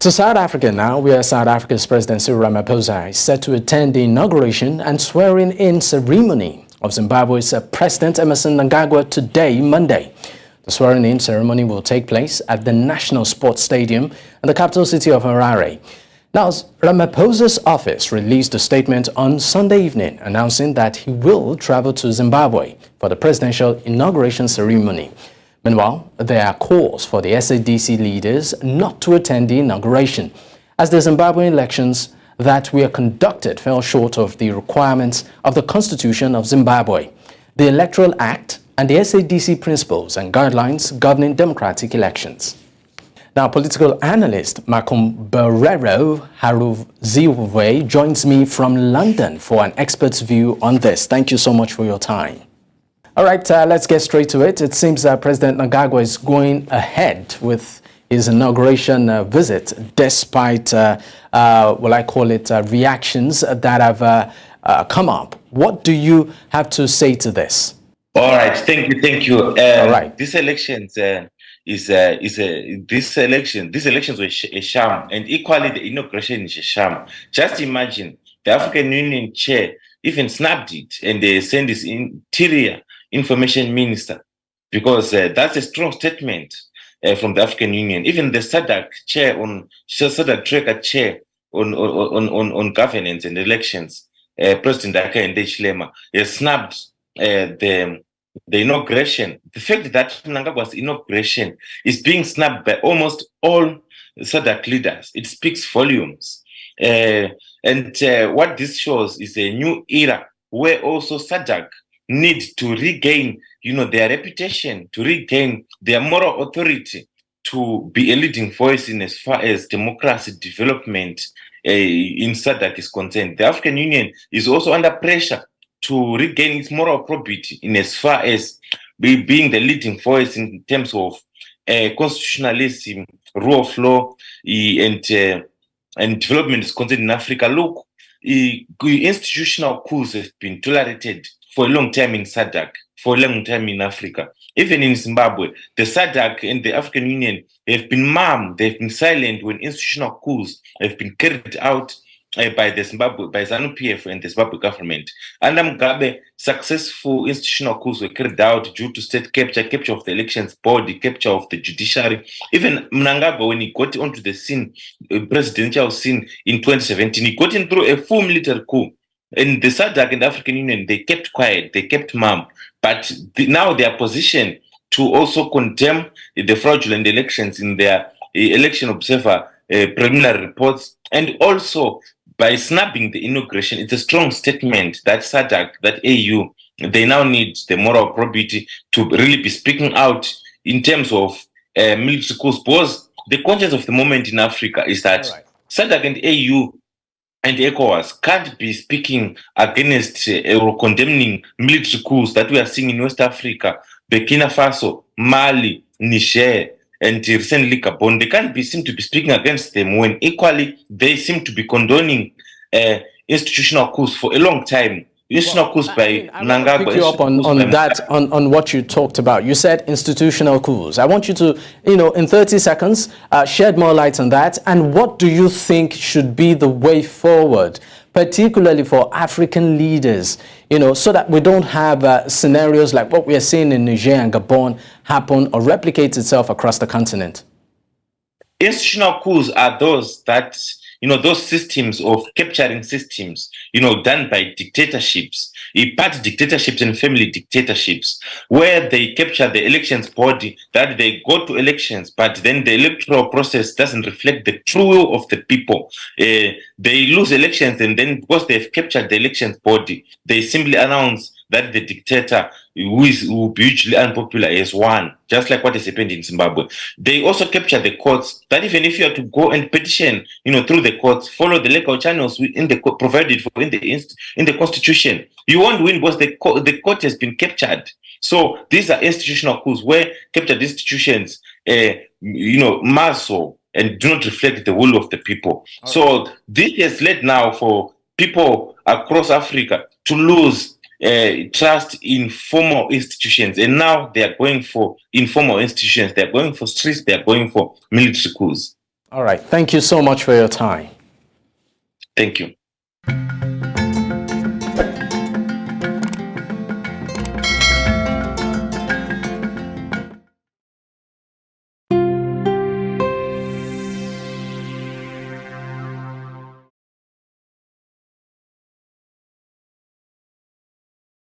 To South Africa now, where South Africa's President Cyril Ramaphosa is set to attend the inauguration and swearing-in ceremony of Zimbabwe's President Emmerson Mnangagwa today, Monday. The swearing-in ceremony will take place at the National Sports Stadium in the capital city of Harare. Now, Ramaphosa's office released a statement on Sunday evening announcing that he will travel to Zimbabwe for the presidential inauguration ceremony. Meanwhile, there are calls for the SADC leaders not to attend the inauguration, as the Zimbabwean elections that were conducted fell short of the requirements of the Constitution of Zimbabwe, the Electoral Act, and the SADC principles and guidelines governing democratic elections. Now, political analyst Makumberero Haruziwe joins me from London for an expert's view on this. Thank you so much for your time. All right, let's get straight to it. It seems that President Mnangagwa is going ahead with his inauguration visit, despite, will I call it, reactions that have come up. What do you have to say to this? All right, thank you. All right. These elections these elections were a sham, and equally the inauguration is a sham. Just imagine the African Union chair even snapped it, and they sent his interior information minister, because that's a strong statement from the African Union. Even the SADC chair SADC tracker chair on governance and elections, President Hakainde Hichilema, has snapped the inauguration. The fact that Mnangagwa's inauguration is being snapped by almost all SADC leaders, it speaks volumes. And what this shows is a new era where also SADC need to regain, their reputation, to regain their moral authority, to be a leading voice in as far as democracy development in SADC is concerned. The African Union is also under pressure to regain its moral probity in as far as being the leading voice in terms of constitutionalism, rule of law, and development is concerned in Africa. Look, institutional coups have been tolerated for a long time in SADC, for a long time in Africa. Even in Zimbabwe, the SADC and the African Union have been mum, they've been silent when institutional coups have been carried out by ZANU-PF and the Zimbabwe government. Under Mugabe, successful institutional coups were carried out due to state capture of the elections board, the capture of the judiciary. Even Mnangagwa, when he got onto the scene, presidential scene in 2017, he got in through a full military coup. And the SADC and the African Union, they kept quiet, they kept mum. But now they are positioned to also condemn the fraudulent elections in their election observer preliminary reports. And also, by snapping the inauguration, it's a strong statement that SADC, that AU, they now need the moral probity to really be speaking out in terms of military coups. Because the conscience of the moment in Africa is that SADC and AU and ECOWAS can't be speaking against or condemning military coups that we are seeing in West Africa, Burkina Faso, Mali, Niger, and recently Gabon. They can't seem to be speaking against them when equally they seem to be condoning institutional coups for a long time. Institutional coups by Mnangagwa. Pick you up on what you talked about. You said institutional coups. I want you to, in 30 seconds, shed more light on that. And what do you think should be the way forward, particularly for African leaders, so that we don't have scenarios like what we are seeing in Niger and Gabon happen or replicate itself across the continent? Institutional coups are those that, those systems of capturing systems, done by dictatorships, party dictatorships and family dictatorships, where they capture the elections body, that they go to elections, but then the electoral process doesn't reflect the true will of the people. They lose elections, and then because they've captured the elections body, they simply announce that the dictator who will be hugely unpopular is won, just like what has happened in Zimbabwe. They also capture the courts, that even if you are to go and petition, through the courts, follow the legal channels provided for in the Constitution, you won't win because the court has been captured. So these are institutional coups where captured institutions, muscle and do not reflect the will of the people. Okay. So this has led now for people across Africa to lose trust in formal institutions, and now they are going for informal institutions. They are going for streets. They are going for military coups. All right. Thank you so much for your time. Thank you.